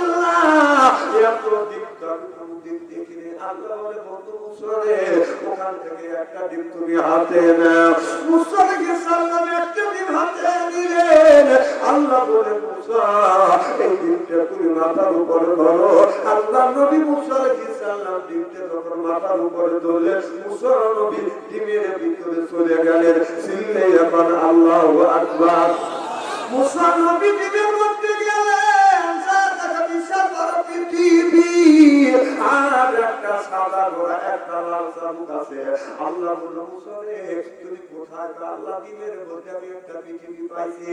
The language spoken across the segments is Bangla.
আল্লাহ এত দিন দিন দেখিনি আল্লাহ বলে বন্ধু মুসরে ওখান থেকে একটা দিন তুমি হাতে নাও মুসাকে সালাম একটা দিন হাতে নিলেন আল্লাহ বলে মুসা এই দিনটা তুমি মাথার উপরে ধরো আল্লাহ নবী মুসা আলাইহিস সালাম দিনটা যখন মাথার উপরে ধরলেন মুসা নবী ডিমের ভিতরে চলে গেলেন সিল্লে এখন আল্লাহু আকবার মুসা নবী ডিমের মধ্যে গেলেন সাদা বিশাল বড় পৃথিবী আর একটা সাদা ঘোড়া একটা লাল চাবুক আছে আল্লাহ বলল মুসা রে তুমি কোথায় আল্লাহ ডিমের মধ্যে আমি একটা পৃথিবী পাইছি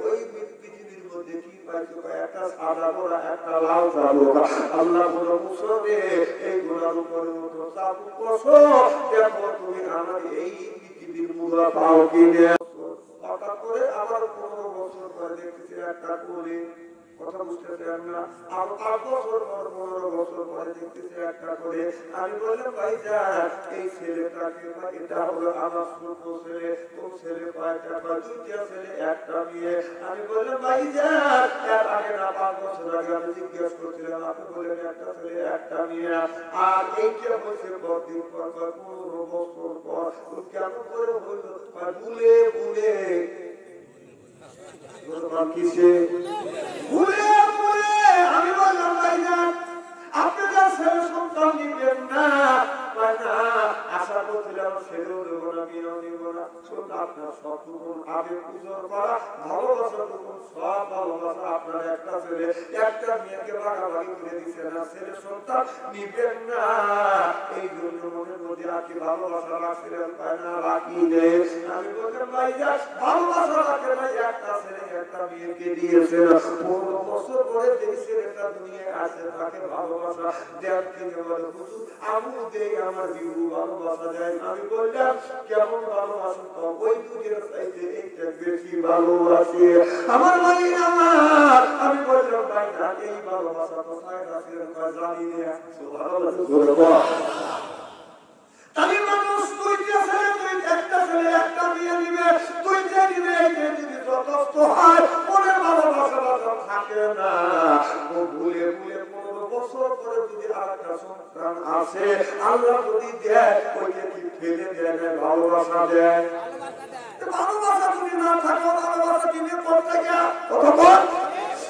ওই পৃথিবীর মধ্যে কি পাইছো একটা সাদা ঘোড়া একটা লাল চাবুক আল্লাহ বলল মুসা রে এই ঘোড়ার উপরে ওঠো চাবুক বসো দেখো তুমি আমার এই পৃথিবীর মূলা পাও কিনে হঠাৎ করে আবার 15 বছর পরে দেখতেছি একটা করে কথা বুঝতেছেন না আর 5 বছর পর 15 বছর পরে দেখতেছি একটা করে আমি বললাম ভাইজান এই ছেলেটাকে এটা হলো আমার ছোট ছেলে কোন ছেলে কয়টা বা দুইটা ছেলে একটা মেয়ে আমি বললাম ভাইজান এর আগে না 5 বছর আগে আমি জিজ্ঞেস করছিলাম আপনি বললেন একটা ছেলে একটা মেয়ে আর এইটা হচ্ছে কতদিন পর 15 বছর পর কেমন করে হলো ভুলে ভুলে কিসে ভুলে ভুলে আমি বললাম ভাইজান আপনি যা ছেলে সন্তান নিবেন না আশা করছিলাম ছেলেও দেবো না মেয়েও দেবো না শুধু আপনার সবটুকুন আগে পুজোর করা ভালোবাসাটুকুন সব ভালোবাসা আপনার একটা ছেলে একটা মেয়েকে ভাগাভাগি করে দিচ্ছে না ছেলে সন্তান নিবেন না এই জন্য মনের মধ্যে রাখি ভালোবাসা রাখছিলেন পায় না রাখি নেই আমি বললাম ভাইজান ভালোবাসা রাখে না একটা ছেলে একটা মেয়েকে দিয়েছেন 15 বছর পরে যেই ছেলেটা দুনিয়ায় আসে তাকে ভালোবাসা দেন তিনি বলে হুজুর আমু দেই আমার জীবন ভালোবাসা দেয় আমি বললাম কেমন ভালোবাসা তো ওই দুধের চাইতে এইটা বেশি ভালোবাসি আমার ভাই আমার আমি বললাম ভাই না এই ভালোবাসা কোথায় রাখেন জানি না সুবহানাল্লাহ তাই মানুষ দুইটা ছেলে দুই একটা ছেলে একটা মেয়ে নিবে দুইটা নিবে এই যদি যথেষ্ট হয় মনের ভালোবাসা থাকে না ও ভুলে ভুলে 15 বছর পরে যদি আরেকটা সন্তান আসে আল্লাহ যদি দেয় ওইটা কি ফেলে দেয় না ভালোবাসা দেয় ভালোবাসা যদি না থাকে ভালোবাসা কিনে করতে গিয়ে কতক্ষণ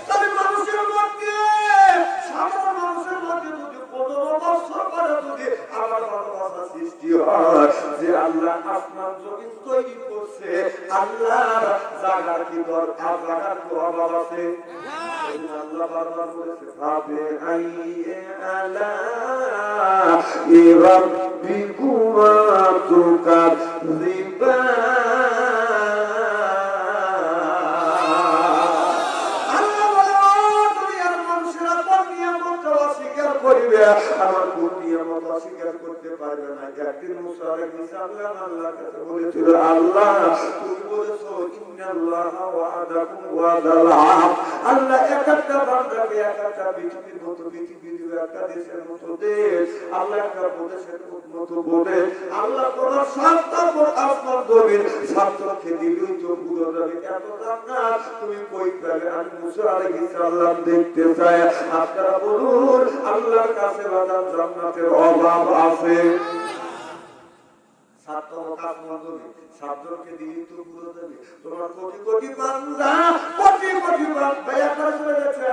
তাহলে মানুষের মধ্যে সাধারণ মানুষের মধ্যে যদি 15 বছর পরে যদি আবার ভালোবাসা সৃষ্টি হয় যে আল্লাহ আপনার জমিন তৈরি করছে আল্লাহর জায়গার কি দরকার জায়গার কি অভাব আছে আল্লাহ বারবার বলেছে ভাবে আইয়ে আলা রাব্বিকুমা আমার কোন নিয়ামত অস্বীকার করতে পারবে না একদিন মুসা আলাইহিস সালাম আল্লাহর কাছে বলেছিল আল্লাহ তুমি বলেছো ইন্নাল্লাহা ওয়াদাকুম ওয়াদাল হক আল্লাহ একটা বান্দাকে একটা পৃথিবীর মতো পৃথিবী দিবে একটা দেশের মতো দেশ আল্লাহ একটা প্রদেশের মতো প্রদেশ আল্লাহ কোন স্বার্থ আপনার জমির স্বার্থকে দিলেই তো পুরো যাবে এত জান্নাত তুমি কই পেলে আমি মুসা আলাইহিস সালাম দেখতে চাই আপনারা বলুন আল্লাহর কাছে বাজার জান্নাতের অভাব আছে ছাত্রকে দিয়ে তো পুরো দেবে তোমার কোটি কোটি বান্দা কোটি কোটি বান্দা একটা চলে গেছে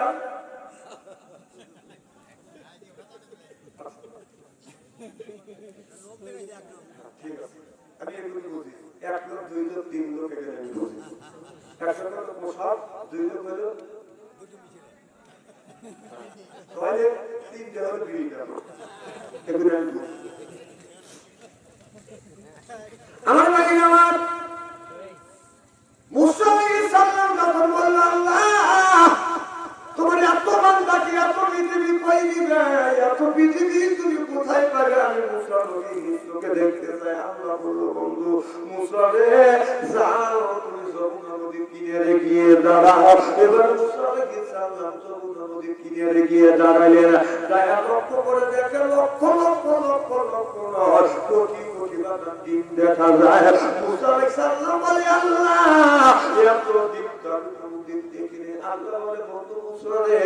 ঠিক আছে আমি এগুলো বুঝি 1 লোক 2 লোক 3 লোক এখানে আমি বুঝি একসাথে তো সব 2 লোক হলো তাহলে 3 জন বিল দেব এগুলো আমি বুঝি আমার ভাই আমার মুসা আলাইহিস সালাম যখন বলল আল্লাহ তোমার এত বান্দা কি এত পৃথিবী কই দিবে এত পৃথিবী তুমি কোথায় পাবে আমি মুসা নবীকে দেখতে চাই আল্লাহ বলল বন্ধু মুসা রে যাও তুমি যমুনা নদীর কিনারে গিয়ে দাঁড়াও এবার মুসা আলাইহিস সালাম যমুনা নদীর কিনারে গিয়ে দাঁড়ালেন তাই লক্ষ্য করে দেখে লক্ষ লক্ষ লক্ষ লক্ষ কোটি কোটি বান্দা দিন দেখা যায় মুসা আলাইহিস সালাম বলে আল্লাহ এত দিন দিন দেখিনি আল্লাহ বলে বন্ধু মুসা রে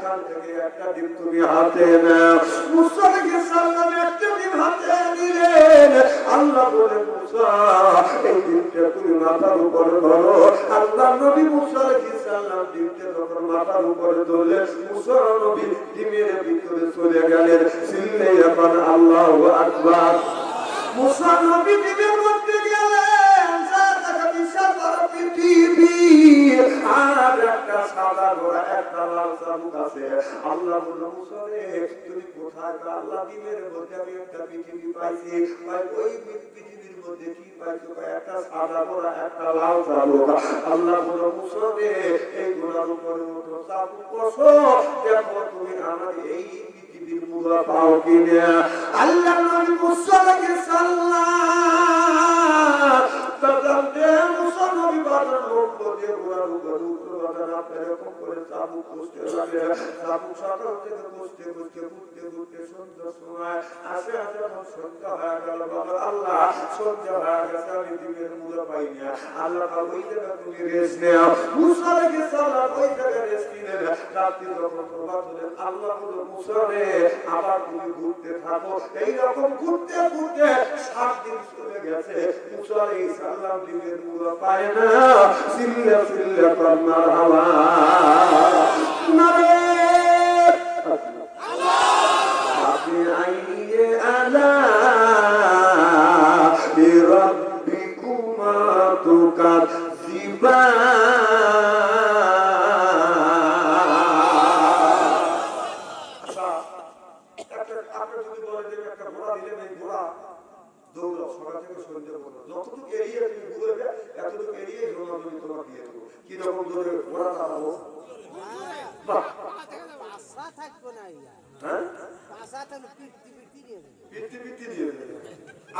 ওখান থেকে একটা ডিম তুমি হাতে নাও। মুসা আলাইহিস সালাম একটা ডিম হাতে নিলেন। আল্লাহ বলে মুসা এই ডিমটা তুমি মাথার উপরে ধরো। আল্লাহ নবী মুসা আলাইহিস সালাম ডিমটা যখন মাথার উপরে ধরলেন, মুসা নবী ডিমের ভিতরে চলে গেলেন। চিল্লাইয়া এখন আল্লাহু আকবার। মুসা নবী ডিমের মধ্যে গেলেন, যা দেখা বিশাল বড় পৃথিবী আর একটা সাদা ঘোড়া, একটা লাল চাবুক আছে। আল্লাহ বলল মুসা রে তুমি কোথায়? আল্লাহ ডিমের মধ্যে আমি একটা পৃথিবী পাইছি। ওই পৃথিবীর মধ্যে কি পাইছো? একটা সাদা ঘোড়া, একটা লাল চাবুক। আল্লাহ বলল মুসা রে এই ঘোড়ার উপরে ওঠো, চাবুক বসো, দেখো তুমি আমার এই পৃথিবীর মুলা পাও কিনা। আল্লাহ নবী মুসা আলাইহিস সালাম তাদেরকে মুসা নবী বাজার মুখ দিয়ে ঘোড়ার উপরে উঠলো। বাজার আপনি এরকম করে চাবুক কষতে লাগে। চাবুক সকাল থেকে কষতে কষতে ঘুরতে ঘুরতে সন্ধ্যার সময় আসে আসে যখন সন্ধ্যা হয়ে গেল, বাবা আল্লাহ সন্ধ্যা হয়ে গেছে, আমি ডিমের মুলা পাই না। আল্লাহ ওই জায়গা তুমি রেস্ট নেও। মুসা আলাইহিস সালাম ওই জায়গায় রেস্ট নিলেন। রাত্রি যখন প্রভাত হলেন, আল্লাহ বলল মুসা রে আবার তুমি ঘুরতে থাকো। এইরকম ঘুরতে ঘুরতে 7 দিন চলে গেছে। মুসা আলাইহিস সালাম ডিমের মুলা পায় না। চিল্লা চিল্লা কর মারহাবা নারে আল্লাহ। আপনি আইয়ে আলা বিরাব্বিকুমা তুকাযিবান।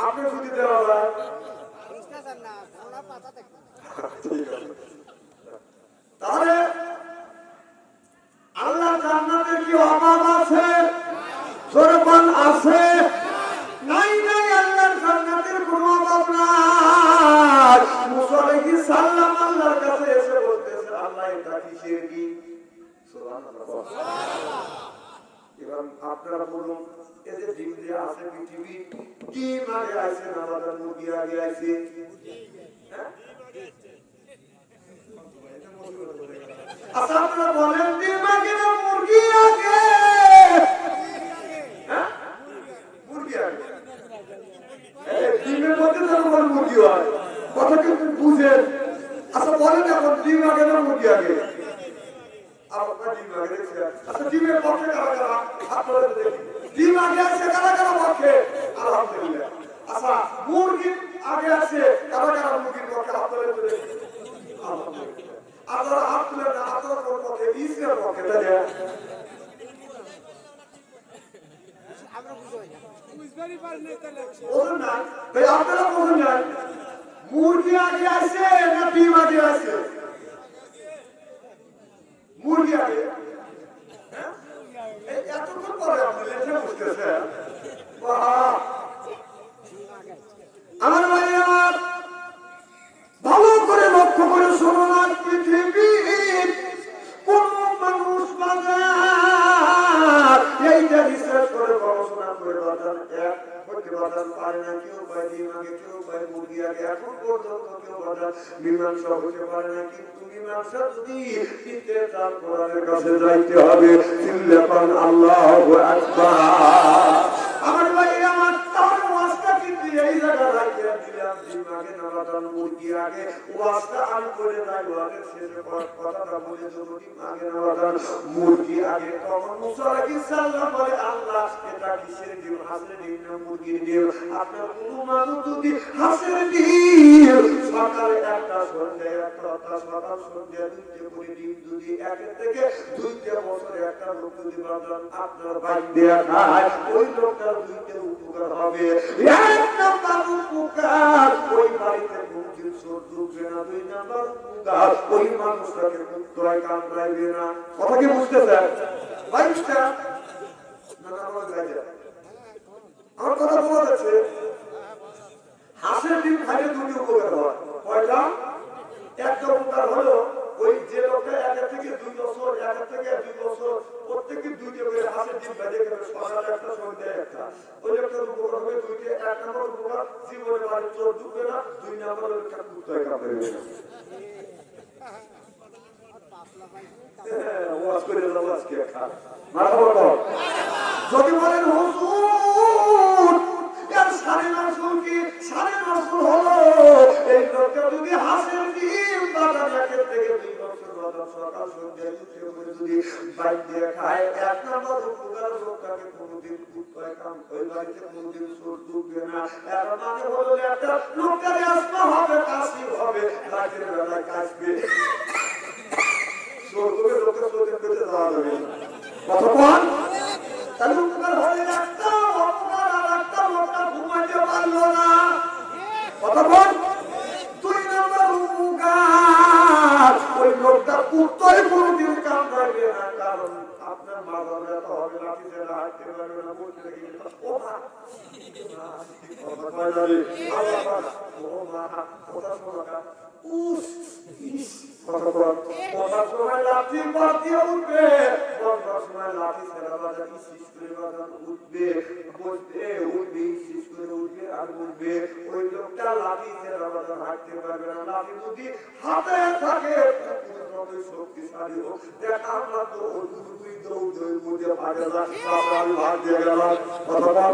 আপনি যদি দেওয়া যায় তাহলে আল্লাহ জান্নাতের কি অভাব আছে? সরবন আছে নাই নাই, আল্লাহর জান্নাতের কোনো অভাব নাই। মুসা আলাইহিস সালাম আল্লাহর কাছে এসে বলতেছে আল্লাহ এটা কিসের কি? সুবহানাল্লাহ। এবার আপনারা বলুন এই যে ডিম দিয়ে আছে পৃথিবী, ডিম আগে আছে না বাজার মুরগি আগে আছে? আচ্ছা আপনারা বলেন ডিম আগে না মুরগি আগে? মুরগি আগে। ডিমের মধ্যে যখন মুরগি হয় কথা কিন্তু বুঝেন। আচ্ছা বলেন এখন ডিম আগে না মুরগি আগে? আচ্ছা ডিমের পক্ষে কারা কারা হাত তুলে দেখি। ডিম আগে আছে কারা কারা পক্ষে? আলহামদুলিল্লাহ। আচ্ছা মুরগি আগে আছে কারা কারা মুরগির পক্ষে? হাত তুলে দেখি। আলহামদুলিল্লাহ। আপনারা হাত তুলে না, আপনারা কোন পক্ষে? ইসলামের পক্ষে। তাই না? আপনারা বলুন না মুরগি আগে আছে না ডিম আগে আছে? মুরগি আগে। এতক্ষণ পরে আপনি লেখে বুঝতেছেন। আমার ভাই আমার ভালো করে লক্ষ্য করে শোনো না, পৃথিবীর কোন মানুষ বাজার এইটা রিসার্চ করে গবেষণা করে বাজার এক করতে বাজার পারে না। কেউ পায় ডিম আগে, কেউ পায় মুরগি আগে। এখন পর্যন্ত কেউ বাজার মীমাংসা হতে পারে না। কিন্তু মীমাংসা যদি দিতে চান কোরআনের কাছে যাইতে হবে। চিল্লাপান আল্লাহু আকবার। আমার ভাই আমার তার ওয়াজটা কিন্তু এই জায়গা রাখিয়া দিলাম, ডিম আগে না বাজার মুরগি আগে। ওয়াজটা আমি করে যাই, ওয়াজের শেষে কথাটা বলে দেবো ডিম আগে না বাজার মুরগি আগে। তখন মুসা আলাইহিস সালাম বলে আল্লাহ এটা কিসের ডিম? হাঁসের ডিম না মুরগির ডিম? আপনার কোনো মানুষ যদি হাঁসের ডিম সকালে একটা সন্ধ্যায় একটা, অর্থাৎ সকাল সন্ধ্যা 2টে করে ডিম যদি 1 থেকে 2 বছরে একটা লোক যদি বাজান আপনার বাইক দেয়া খায়, ওই লোকটার 2টে উপকার হবে। 1 নাম্বার উপকার ওই বাড়িতে কোনদিন চোর ঢুকবে না। 2 নাম্বার উপকার ওই মানুষটাকে মুক্তয় কামড়াইবে না। কথা কি বুঝতেছেন? বাইকটা না না আমার গায়ে আমার কথা বোঝা যাচ্ছে। হাঁসের ডিম খাইলে 2টি উপকার হয়। কয়টা? একটা উপকার হলো ওই যে লোকটা 1 থেকে 2 বছর, 1 থেকে 2 বছর দিন বেঁধে গেলে সকালে একটা সন্ধ্যায় একটা ওই লোকটার উপকার হবে দুইটা এক নম্বর উপকার জীবনে বাড়ি চোর ঢুকবে না দুই নম্বর একটা কুত্তায় কামড়ে দেবে যদি বলেন হুজুর এর সাড়ে মাসুল কি সাড়ে মাসুল হলো এই লোকটা যদি হাসের ডিম বাজার রেখে থেকে 2 বছর বাজার সকাল সন্ধ্যায় যদি বাইক দিয়ে খায় এক নম্বর উপকার লোকটাকে কোনোদিন কুত্তায় কাম ওই বাড়িতে কোনোদিন চোর ঢুকবে না এর মানে হলো একটা লোকটার আসমা হবে কাশি হবে রাতের বেলায় কাশবে চোরকে লোকের চোখের পেতে যাওয়া যাবে কতক্ষণ তাহলে উপকার হলে একটা অপকার আর একটা লোকটা ঘুমাইতে পারলো না কতক্ষণ 2 নম্বর উপকার ওই লোকটা কুত্তায় কোনোদিন কামড়াবে না কারণ আপনার মাথা ব্যথা হবে লাঠি ছেড়ে হাঁটতে পারবে না বলতে গেলে ও মা ও মা ওটা শোনা উস কতক্ষণ সময় লাঠি বাঁধিয়ে উঠবে সময় লাঠি ছেড়া বাজা শিশ করে বাজান উঠবে বসবে উঠবে শিশ করে উঠবে আর উঠবে ওই লোকটা লাঠি ছেড়া বাজান হাঁটতে পারবে না লাঠি যদি হাতে থাকে শক্তিশালী হোক দেখ আমরা তো দৌড় মধ্যে ভাগে আমি ভাগ দিয়ে গেলাম কতক্ষণ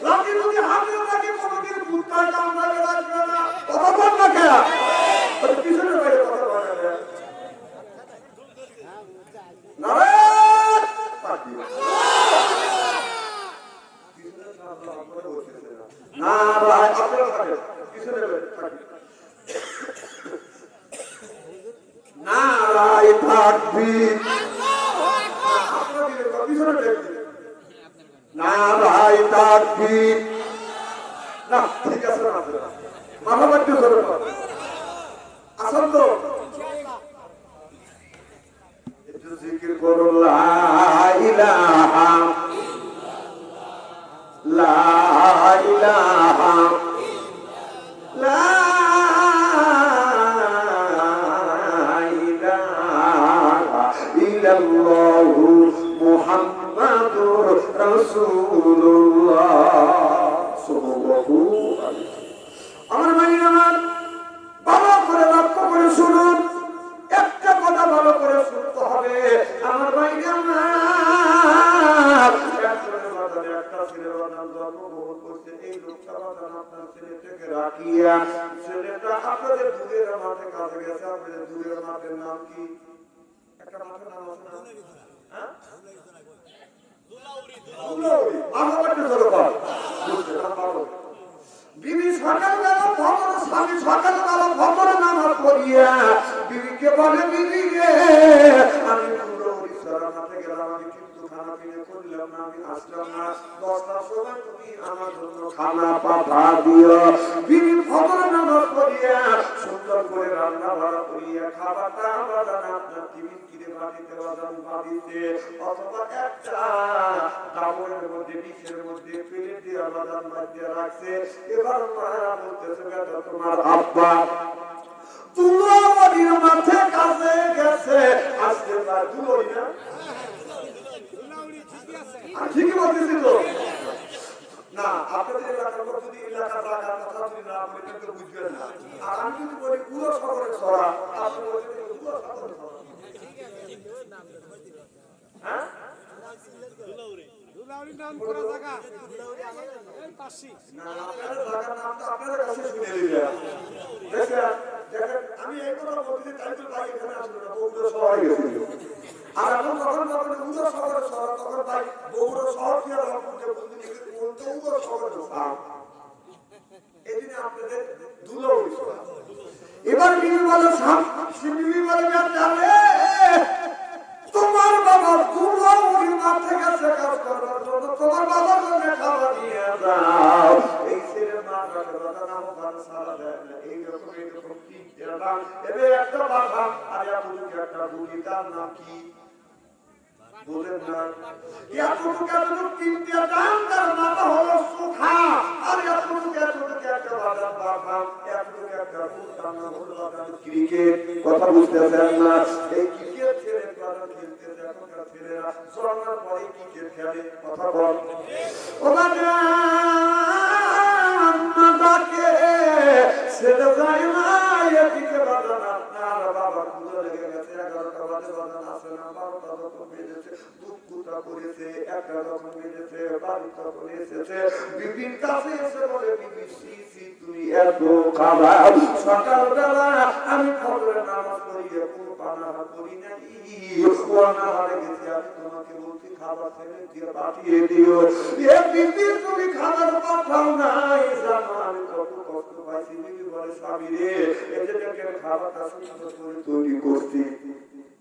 লাঠি যদি হাতে থাকে কোনোদিন কুত্তায় কামড়াবে লাগবে না কতক্ষণ না খেয়া পিছনে বাইরে কথা বলা যাবে নারায় তাকবীর নারায় তাকবীর না ঠিক আছে না মাথা বাড়তে ধরে আসল তো একটু জিকির করো লা ইলাহা লা ইলাহা লা ইলাহা ইল্লাল্লাহু মুহাম্মাদুর রাসূলুল্লাহ সাল্লাল্লাহু আলাইহি আমার ভাইরা ভালো করে লক্ষ্য করে শুনুন একটা কথা ভালো করে শুনতে হবে আমার ভাইরা একটা ছেলের বানান জন্মগ্রহণ করছে এই লোকটা বানান আপনার ছেলেটাকে রাখিয়া ছেলেটা আপনাদের দূরের মাঠে কাজে গেছে আপনাদের দূরের মাঠের নাম কি একটা মাঠের নাম আছে না হ্যাঁ বিবি সকালবেলা ভবন স্বামী সকালবেলা ভবন নামাজ পড়িয়া বিবিকে বলে বিবি রে আমি পুরো উড়িষ্যার মাঠে গেলাম আমি কিন্তু খানা কিনে করলাম না আমি আসলাম না 10টার সময় তুমি আমার জন্য খানা পাঠা দিও বিবি ভবন নামাজ পড়িয়া সুন্দর করে রান্না বাড়া করিয়া খাবারটা বাজান আপনার টিফিন কিনে বাড়িতে বাজান বাড়িতে অথবা একটা কাপড়ের মধ্যে বিষের মধ্যে প্লেট দিয়ে বাজান বাজিয়ে রাখছে এবার মারা বলতেছে বেটা তোমার আব্বা তুলোবাড়ির মাঠে কাজে গেছে আজকে প্রায় তুলোই না ঠিকই বলতেছি তো না আপনাদের এলাকার যদি এলাকার লাগার কথা যদি না বলি কিন্তু বুঝবেন না আর আমি যদি বলি পুরো শহরে ছড়া আপনি বলছেন পুরো শহরে ছড়া হ্যাঁ দুলাউরির নাম করা জায়গা এই পাশে না আপনাদের জায়গার নাম তো আপনাদের কাছে শুনে নিলেন দেখেন আমি এই কথা বলতে চাই তো ভাই এখানে আসলে না বগুড়া শহরে গেছিল আর এখন যখন বগুড়া শহরে শহর তখন ভাই বগুড়া শহর কি আর আপনাদের বলতে বগুড়া শহরে ঢোকাম এদিন আপনাদের দুলাউরি এবার বিবি বলে বিবি বলে জানে তোমার বাবা দুলাউরি মাঠে গেছে কাজ করবার জন্য তোমার বাবার জন্য খাবার নিয়ে যাও এই ছেলে মা কথা নাম গান সারা দেয় এইরকম তিনটা নাম এবার একটা বাবা আর একটা বুড়ি তার নাম কি বলেন না এতটুকু তিনটা নাম তার নাম হলো সুখা আর এতটুকু একটা বাবার বাবা এতটুকু একটা বুড়ি তার নাম হলো ক্রিকেট কথা বুঝতেছেন না এই ক্রিকেট ছেড়ে খেলতে দেখো এখনকার ছেলেরা জন্মের পরে ক্রিকেট খেলে, কথা বল। ও বাবা ডাকে ছেলে যায় না, এদিকে বাজান আপনার বাবা পুজো লেগে গেছে, 11টা বাজে বাজান আসে না, 12টা যখন বেজেছে দুধ কুটা করেছে, 1টা যখন বেজেছে বাড়ি তখন এসেছে, বিবির কাছে এসে বলে বিবি তুমি এত খাবার, সকালবেলা আমি ফজরের নামাজ পড়িয়ে কোনো পানাহার করি নাই, পানাহারে গেছি, আমি তোমাকে বলছি খাবার ছেলে দিয়ে পাঠিয়ে দিও, এ বিবি তুমি খাবার পাঠাও নাই, জানো আমি কত কষ্ট পাইছি। বিবি বলে স্বামী রে, এই যে দেখেন খাবারটা সুন্দর করে তৈরি করছি,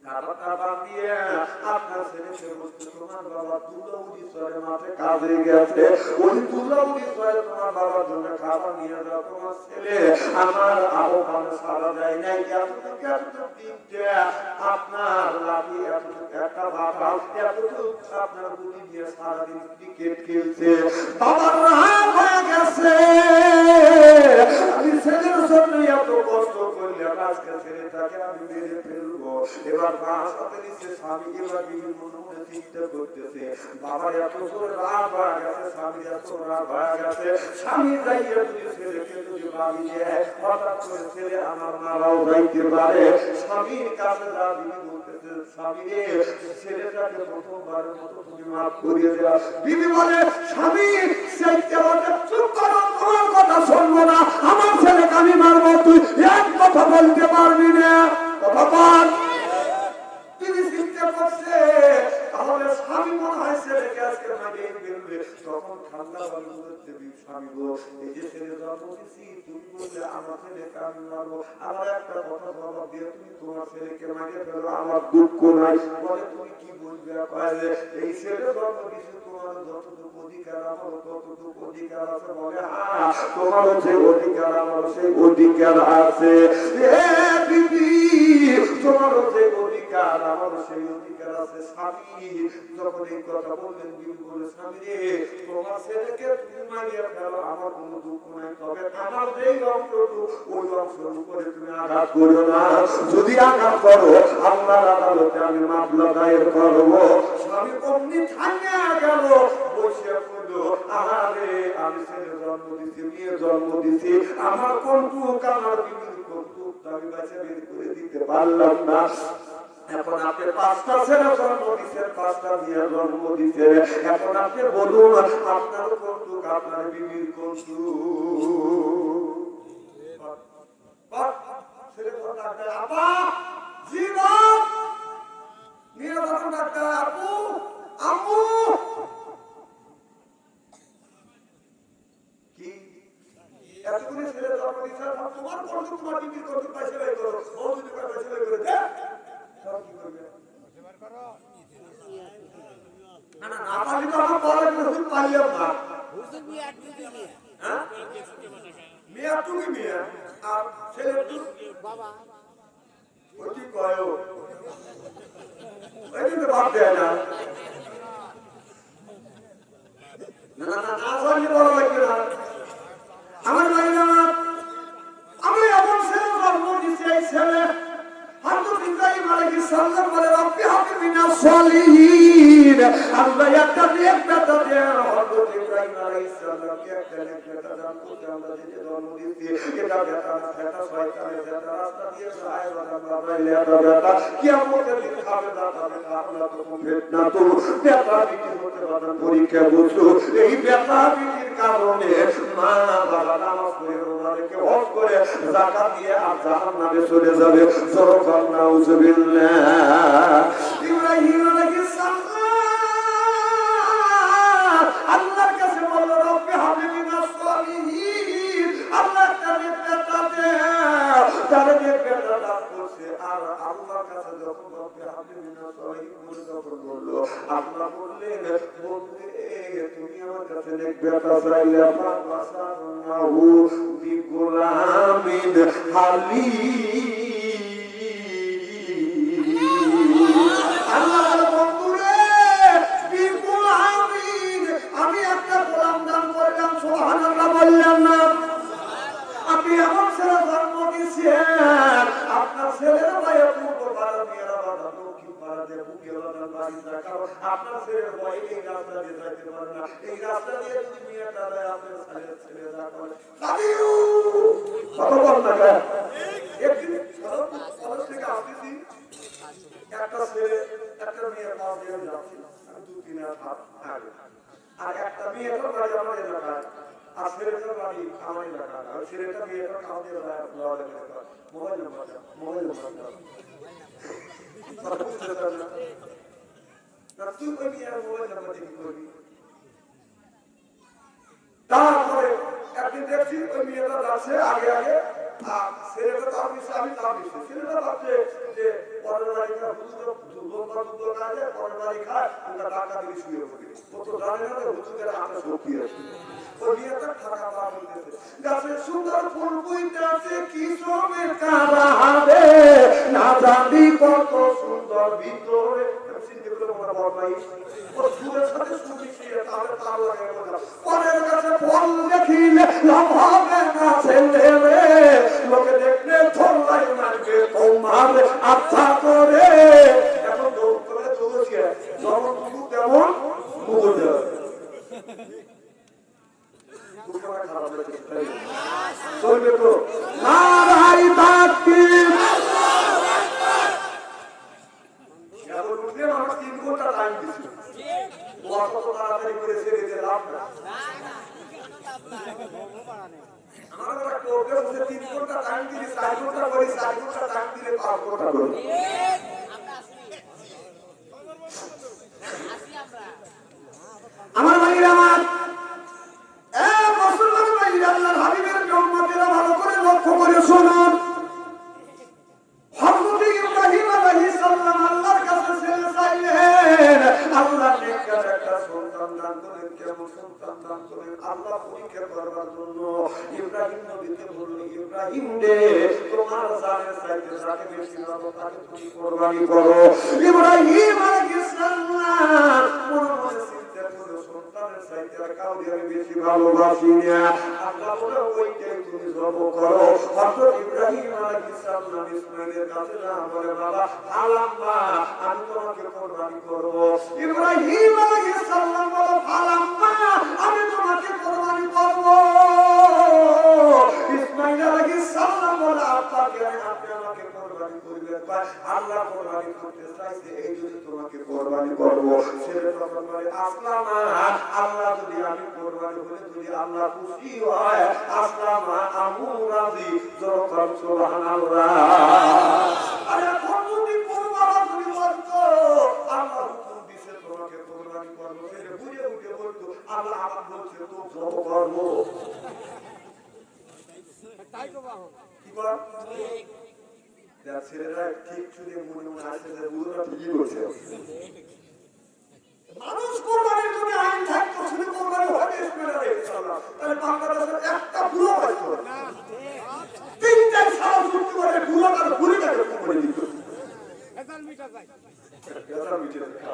খাবারটা বানিয়ে আপনার ছেলেকে বলছে তোমার বাবা তুলাউড়িশ্বরের মাঠে কাজে গেছে, ওই তুলাউড়িশ্বরে তোমার বাবার জন্য খাবার নিয়ে যাও, তোমার ছেলে আমার আহ্বানে সারা যায় নাই, আপনার লাগি একটা বাবা এতটুকু আপনার বুদ্ধি দিয়ে সারাদিন ক্রিকেট খেলছে, বাবার রাগ হয়ে গেছে, আমি ছেলের জন্য এত কষ্ট করলাম, আজকে ছেলেটাকে আমি মেরে ফেলবো। এবার স্বামী এবার বিভিন্ন মনে চিন্তা করতেছে, বাবা এত রাগ হয়ে গেছে, স্বামী এত রাগ হয়ে গেছে, স্বামী যাইয়া যদি ছেলেকে যদি বাড়ি দেয়, হঠাৎ করে ছেলে আমার মারাও যাইতে পারে, স্বামীর কাছে যা বিবি বলতেছে স্বামী রে ছেলেটাকে প্রথমবারের মতো তুমি মাফ করিয়ে দেওয়া। বিবি বলে স্বামী চুপ করো, তোমার কথা শুনবো না, আমার ছেলেকে আমি মারবো, তুই এক কথা বলতে পারবি না, কথা বল। তিনি চিন্তা করছে তাহলে স্বামী মনে হয় ছেলেকে আজকে মারিয়ে ফেলবে, তখন ঠান্ডা বালু করতে স্বামী গো এই যে ছেলে জন্ম দিচ্ছি, তুমি বললে আমার ছেলেকে আমি মারবো, আমার একটা কথা জবাব দিয়ে তুমি তোমার ছেলেকে মারিয়ে ফেলো, আমার দুঃখ নাই। বলে তুমি কি বলবে, এই ছেলে জন্ম দিচ্ছি তোমার যতটুকু অধিকার আমার ততটুকু অধিকার আছে, বলে হ্যাঁ তোমারও যে অধিকার আমার সেই অধিকার আছে, তোমারও যে অধিকার আমারও সেই অধিকার আছে। স্বামী যখন এই কথা বললেন, বিবি বলে স্বামী রে তোমার ছেলেকে তুমি মারিয়ে ফেলো, আমার কোনো দুঃখ নাই, তবে আমার যেই অংশটুকু ওই অংশের উপরে তুমি আঘাত করো না, যদি আঘাত করো আল্লাহর আদালতে আমি মামলা দায়ের করবো। স্বামী অমনি থামিয়া গেল, বসে পড়লো, আরে আমি ছেলে জন্ম দিচ্ছি, মেয়ে জন্ম দিচ্ছি, আমার কোন দুঃখ, আমার বিবির কোন দুঃখ আমি বাঁচা বের করে দিতে পারলাম না। এখন আপনি 5টা ছেলে জন্ম দিচ্ছেন, 5টা মেয়ে জন্ম দিচ্ছেন, এখন আপনি বলুন আপনার কোন দুঃখ, আপনার বিবির কোন ছেলে ডাক্তার আপা জীবন মেয়ে যখন ডাক্তার আপু আম্মু কি এতগুলো ছেলে জন্ম দিচ্ছেন, তোমার কোন দুঃখ, তোমার বিবির কোন দুঃখ, পয়সা বের করো, ও যদি পয়সা বের করে দে না না না পারি তো আমার বড় হুজুর পাইলাম না, হুজুর মিয়া টুকি মিয়া, হ্যাঁ মিয়া টুকি মিয়া আর ছেলে টুকি বাবা ওই কি কয় ও এই তো বাপ দেয় না না না না জানি বড় লাগবে না আমার ভাইরা, আমি এমন ছেলে জন্ম দিচ্ছি, এই ছেলে হযরত ইব্রাহিম আলাইহিস সালাম বলে রব্বি হাবলি মিনাস সালিহিন, আল্লাহ একটা নেক বেটা দেন। হযরত ইব্রাহিম আলাইহিস সালামকে একটা নেক বেটা দান করতে আমরা যে জন্ম দিয়েছি, এটা বেটা না, বেটা শয়তানের বেটা, রাস্তা দিয়ে যায় বাবা বেটা বেটা কিয়ামতের দিন খাবে না, তবে আল্লাহ তো ফিতনা তো বেটা বিক্রি হতে বাবা পরীক্ষা বসলো, এই বেটা বিক্রির কারণে মা বাবা নামাজ পড়ে রোজা রেখে হজ করে যাকাত দিয়ে আর জাহান্নামে চলে যাবে। ইব্রাহিম আলাইহিস সালাম আল্লাহর কাছে বলল রব্বি হাবলি মিনাস সালিহিন, আল্লাহ তাকে বেটা দে, তার বেটা দান করছে, আর আল্লাহর কাছে যখন রব্বি হাবলি মিনাস সালিহিন যখন বলল, আল্লাহ বললেন বলতে তুমি আমার কাছে নেক বেটা চাইলে আমার বাসানাহু বিগুলামিন হালিম। আমি একটা গোলাম দান করলাম, সুবহানাল্লাহ বললাম না? আপনি এমন ছেলে জন্ম দিয়েছেন, আপনার ছেলেরা ভাই পূর্ব পাড়া মেয়েরা বাধা দক্ষিণ পাড়া দিয়ে বুকে বাধা বাড়ি না, কারণ আপনার ছেলের ভয় এই রাস্তা দিয়ে যাইতে পারে না। এই রাস্তা দিয়ে যদি মেয়েটা যায় আপনার ছেলে যা করে একদিন থেকে আসতেছি, একটা ছেলে একটা মেয়ের মা দিয়ে যাচ্ছি 2-3 হাত আগে, আর একটা মেয়ের বাড়ি আমার এলাকায়, আর ছেলেটার বাড়ি আমার এলাকায়, আর ছেলেটা মেয়েটার খাওয়া দিয়ে মোবাইল নাম্বার তুই ওই মেয়ের মোবাইল নাম্বার দিয়ে কি করবি? তারপরে একদিন দেখছি ওই মেয়েটা যাচ্ছে আগে আগে, ছেলেটা তার বিষয়ে আমি তার বিষয়ে, ছেলেটা ভাবছে যে পরের বাড়িটা হুজুর কাজে পরের বাড়ি খায়, ওটা টাকা দিয়ে শুয়ে পড়ি, ও তো জানে না হুজুরের হাতে শক্তি আছে। ওই মেয়েটা টাকা পা বলতেছে গাছে সুন্দর ফুল বুইতে আছে কি সবে কারা হবে না জানি কত সুন্দর ভিতরে চিন্তা করে মনে বড়াই ও ফুলের সাথে শুকিয়ে তাহলে তার লাগে পরের কাছে ফল দেখিলে লাভ হবে না ছেলে রে, লোকে দেখলে ধরলাই মারবে তোমার আচ্ছা করে। এখন দৌড় করে চলেছে যেমন তুমি তেমন মুখ চলবে তো নারাই তাকবীর। এখন উঠলে আমার 3 ঘন্টা টাইম দিচ্ছে, কত তাড়াতাড়ি করে ছেড়ে দিয়ে লাভ না। আমার একটা টোকে বসে 3 ঘন্টা টাইম দিলে 4 ঘন্টা করি, 4 ঘন্টা টাইম দিলে 5 ঘন্টা করি। আমার ভাইরা আমার মুসলমান ভাইরা আল্লাহর হাবিবের উম্মতেরা ভালো করে লক্ষ্য করে শুনুন। হযরত ইব্রাহিম আলাইহিস সালাম আল্লাহর কাছে ছেলে চাইলেন, আল্লাহ নেককার একটা সন্তান দান করেন। কেমন সন্তান দান করেন? আল্লাহ পরীক্ষা করবার জন্য ইব্রাহিম নবীকে বললেন, ইব্রাহিম রে তোমার জানের চাইতে যাকে বেশি ভালো তাকে তুমি কুরবানি করো। ইব্রাহিম আলাইহিস সালাম মনে মনে চিন্তা করে সন্তানের চাইতে আর কাউকে আমি বেশি ভালোবাসি না, আল্লাহ বলে ওইটাই তুমি জব করো। হযরত ইব্রাহিম আলাইহিস সালাম ইসমাঈলের কাছে না বলে বাবা আল্লাহ আমি তোমাকে কুরবানি করব। ইব্রাহিম আলাইহিস সালাম বলে আল্লাহ আমি তোমাকে কুরবানি করব। ইসমাঈল আলাইহিস সালাম বলে আপনি আমাকে কুরবানি করবেন, আল্লাহ কুরবানি করতে চাইছে এই জন্য তোমাকে কুরবানি করব। ছেলে তখন বলে আসলাম আল্লাহ যদি আমি কুরবানি করি যদি আল্লাহ খুশি হয় আসলাম আমু রাজি যখন সুবহানাল্লাহ। আরে তুমি কুরবানি করছো আল্লাহ হুকুম দিয়েছে তোমাকে কুরবানি করব, ছেলে বুঝে বুঝে বলতো আল্লাহ আমাকে বলছে তো জব করব। তাই তো বাবা কি বল ঠিক যা ছেলেরা ঠিক শুনে মনে মনে আসে যে বুড়োটা ঠিকই বলছে। মানুষ কোরবানির জন্য আইন থাকতো শুধু কোরবানি হবে ইনশাআল্লাহ, তাহলে বাংলাদেশের একটা বুড়ো পাইতো না, 3-4 সাল যুক্ত করে বুড়োটার বুড়িটাকে কোরবানি দিত। এজাল মিটা যায় এজাল মিটা যায়।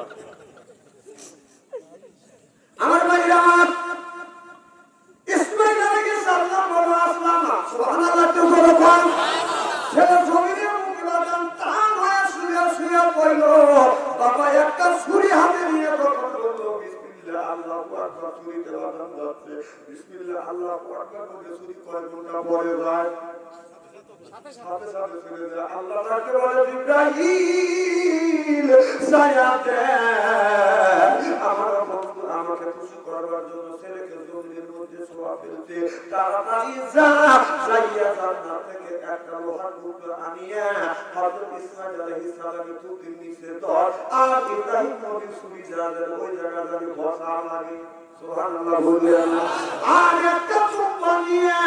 আমার ভাইরা ইসমাঈল আলাইহিস সালাম বলে আসলাম সুবহানাল্লাহ তো বলো কোন ছেলে জমিনের মুখে লাগাম টান হয়ে শুয়ে শুয়ে পড়ল। বাবা একটা ছুরি হাতে নিয়ে তখন বলল বিসমিল্লাহ আল্লাহু আকবার, ছুরিতে লাগাম যাচ্ছে বিসমিল্লাহ আল্লাহু আকবার বলে ছুরি কয় ঘন্টা পরে যায় সাথে সাথে চলে যায়। আল্লাহ তাকে বলে ইব্রাহিম সায়াতে আমার বন্ধু আমাকে খুশি করবার জন্য ছেলেকে জমিনের মধ্যে শোয়া ফেলতে তাড়াতাড়ি যা যাইয়া জান্নাত থেকে একটা লোহার টুকরো আনিয়া হযরত ইসমাঈল আলাইহিস সালামের টুপির নিচে ধর আর ইব্রাহিম নবীর সুবিধাদের ওই জায়গায় বসা লাগে। সুবহানাল্লাহ বললেন আর একটা টুকরো নিয়ে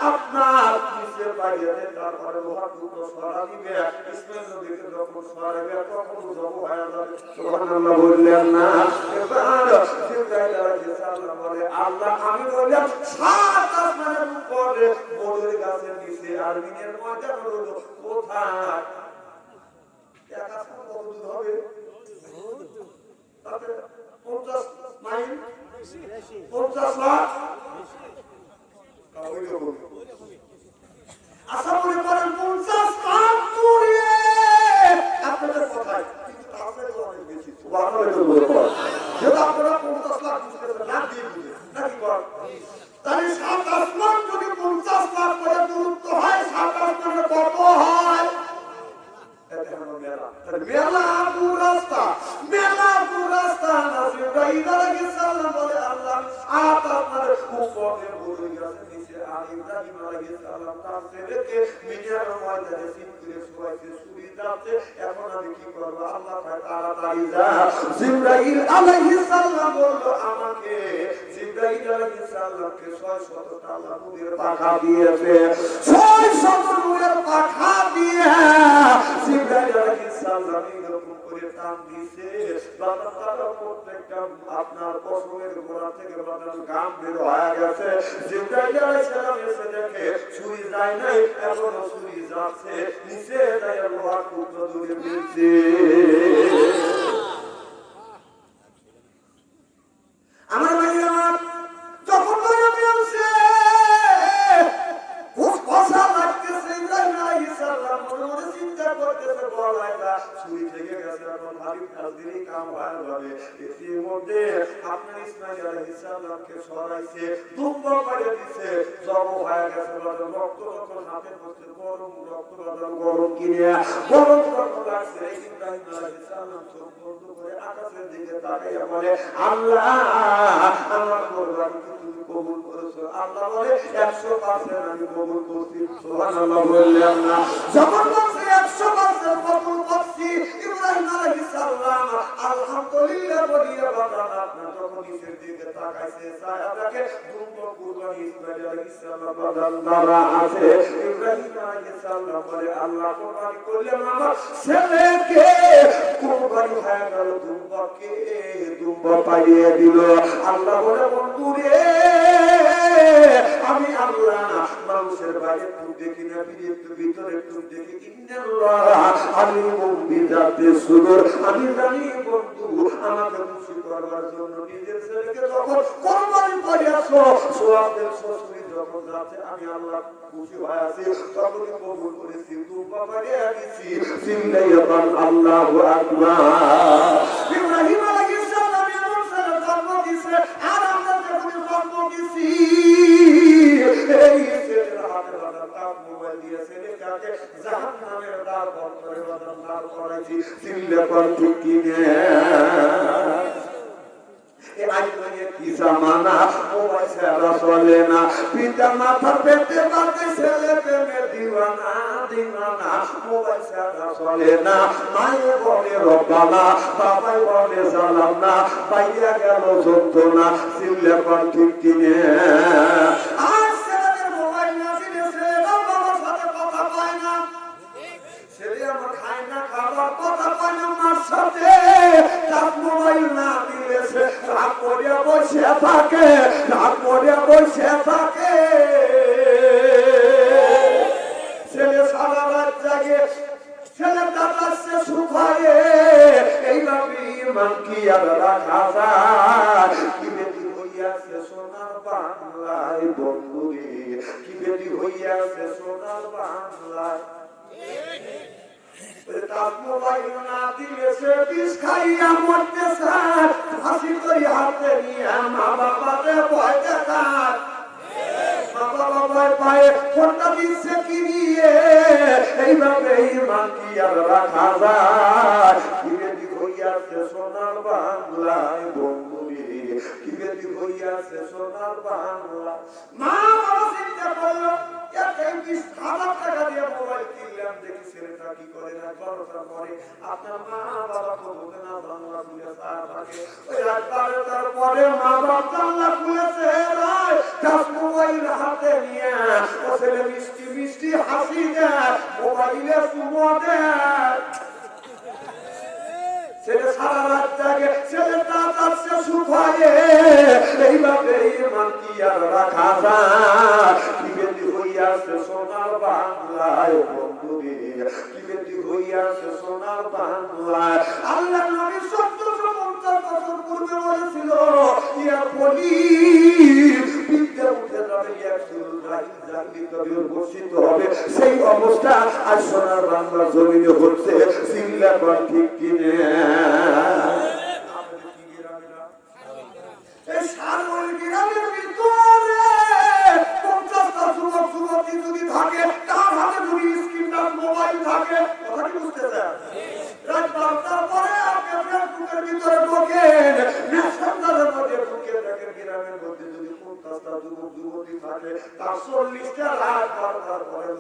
আপনার নিচে বাইরে তারপরে লোহার টুকরো সরা দিবে, ইসমাঈল নবীকে যখন সরাবে তখন জব হয়ে যাবে। সুবহানাল্লাহ বললেন না। এবার জিবরাইল আলাইহিস সালাম বলে আল্লাহ আমি বললাম 7 আসমানের উপরে বড়ই গাছের নিচে আর মিনের ময়দান হলো কোথায়? এক আসমান কত দূর হবে? তাতে 50 মাইল 50 লাখ ওই রকম আশা মনে করেন 50 লাখ দূরে আপনাদের কোথায়, কিন্তু তাদের অনেক বেশি। করে তো বলবো যেটা আপনারা 50 লাখ বুঝতেছেন লাখ দিয়ে বুঝে নাকি বল তাই 7 আসমান যদি 50 লাখ করে দূরত্ব হয় 7 আসমানে কত হয় মেলা দূর রাস্তা জিবরাইল আলাইহিস সালাম বলে আল্লাহ আপনার উপরে বলে গেছে নিচে ইব্রাহিম আলাইহিস সালাম তার ছেলেকে মিডিয়ার ময়দানে সিনকে শুয়াইতে সুবিধাতে এখন আমি কি করব আল্লাহ তাড়াতাড়ি যা জিবরাইল আলাইহিস সালাম বলল আমাকে জিবরাইল আলাইহিস সালামকে 600 টাকা নূরের পাখা দিয়েছে 600 নূরের পাখা দিয়ে জিবরাইল আলাইহিস সালাম এরকম করে টান দিয়েছে বাবা তারা প্রত্যেকটা আপনার পশমের গোড়া থেকে বাবা গাম বের হয়ে গেছে জিবরাইল আলাইহিস সালাম এসে দেখে ছুরি যায় নাই এখনো ছুরি যাচ্ছে নিচে যায় লোহার টুকরো দূরে মিলছে আমার ভাইরা যখন আমি আসে খুব কষ্ট লাগতেছে ইব্রাহিম আলাইহিস সালাম মনে মনে চিন্তা করতেছে বলাইটা ছুরি থেকে গেছে এখন হাবিব কাজদিনই কাম হয়ে যাবে এর মধ্যে আপনার ইসমাঈল আলাইহিস সালামকে সরাইছে দুম্ব করে দিয়েছে জব হয়ে গেছে রক্ত যখন হাতের মধ্যে গরম রক্ত গরম কিনে গরম রক্ত লাগছে ইব্রাহিম আলাইহিস সালাম চোখ বন্ধ করে আকাশের দিকে তাকিয়ে বলে আল্লাহ আমার কুরবানি তুমি কবুল করেছো আল্লাহ বলে 100% আমি কবুল করছি সুবহানাল্লাহ বললেন না যখন বলছে 100% কবুল করছি ইব্রাহিম আলাইহিস সালাম আলহামদুলিল্লাহ বলিয়া বাবা আপনার যখন নিচের দিকে তাকাইছে সাহাবাকে দুম্ব কুরবানি ইসমাঈল আলাইহিস সালাম বাদাল দ্বারা আছে ইব্রাহিম আলাইহিস সালাম বলে আল্লাহ কুরবানি করলেন আমার ছেলেকে কুরবানি হয়ে গেল দুম্বকে দুম্ব পাইয়ে দিল আল্লাহ বলে বন্ধু রে আমি আল্লাহ মানুষের বাইরে একটু দেখি না একটু ভিতরে একটু দেখি ইন্নাল্লাহ আলিমুম বিযাতি সুদূর আমি জানি বন্ধু আমাকে খুশি করবার জন্য নিজের ছেলেকে যখন কুরবানি করিয়াছো সওয়াবের শ্বশুরি যখন যাচ্ছে আমি আল্লাহ খুশি হয়ে আছি তখনই কবুল করেছি দুম্বা পাইয়ে দিছি সিল্লাইয়ান আল্লাহু আকবার ইব্রাহিম আলাইহিস সালাম এমন ছেলে জন্ম দিয়েছে আর আমরা যখন জন্ম দিয়েছি এই ছেলের হাতে বাজার মোবাইল দিয়ে ছেলেটাকে জাহান্নামের দ্বার বন্ধ করে বাজার করাইছি সিল্লাইয়ান ঠিক কি না পিতা মাথা পেতে পারতে ছেলে প্রেমের দিওয়ানা দিওয়ানা মোবাইল ছাড়া চলে না মায়ে বলে রব্বানা বাবাই বলে সালাম না পাইয়া গেল যন্ত্রণা সিল্লাইয়ান ঠিক কিনে আর ছেলেদের মোবাইল না দিলে ছেলেরা বাবার সাথে কথা পায় না ছেলে আমার খায় না খাবার কথা পায় না মার সাথে তার মোবাইল না দিলে সে রাত পড়িয়া বসে থাকে ছেলে সারা রাত জাগে ছেলে দাঁড়াচ্ছে শুকায়ে এইভাবে ইমান কি আর রাখা যায় কি বেটি হইয়াছে সোনার বাংলায় বন্ধুরে কি বেটি হইয়াছে সোনার বাংলায় তার মোবাইল না দিলে সে বিষ খাইয়া মরতেছে হাসি করি হাতে নিয়ে মা বাবারে ভয় দেখায় মা বাবা ভয় পায় ফোনটা দিচ্ছে কি নিয়ে এইভাবে ইমান কি আর রাখা যায় কি বেটি হইয়াছে সোনার বাংলায় বন্ধুরে কি বেটি হইয়াছে সোনার বাংলা মা বাবা চিন্তা করলো মোবাইল কিনলাম দেখি ছেলেটা কি করে না বড়টা করে আপনার মা বাবা তো বলতে না বাংলা খুলে থাকে ওই রাত 12টার পরে মা বাবা জানলা খুলেছে মোবাইল হাতে নিয়ে ও ছেলে মিষ্টি মিষ্টি হাসি দেয় মোবাইলে চুমো দেয় ছেলে সারা রাত জাগে ছেলে দাঁড়াচ্ছে শুকায়ে এইভাবে ইমান কি আর রাখা যায় কি বেটি হইয়াছে সোনার বাংলায় বন্ধুরে কি বেটি হইয়াছে সোনার বাংলায় আল্লাহ নবী 1750 বছর পূর্বে বলেছিল ইয়া বলি বিদ্যা উঠে যাবে ইয়াসুল জাহিলি তবে ঘোষিত হবে সেই অবস্থা আজ সোনার বাংলা জমিনে হচ্ছে সিল্লাইয়ান ঠিক কিনে 50টা যুবক যুবতী থাকে, তার 40টা রাত বারবার করে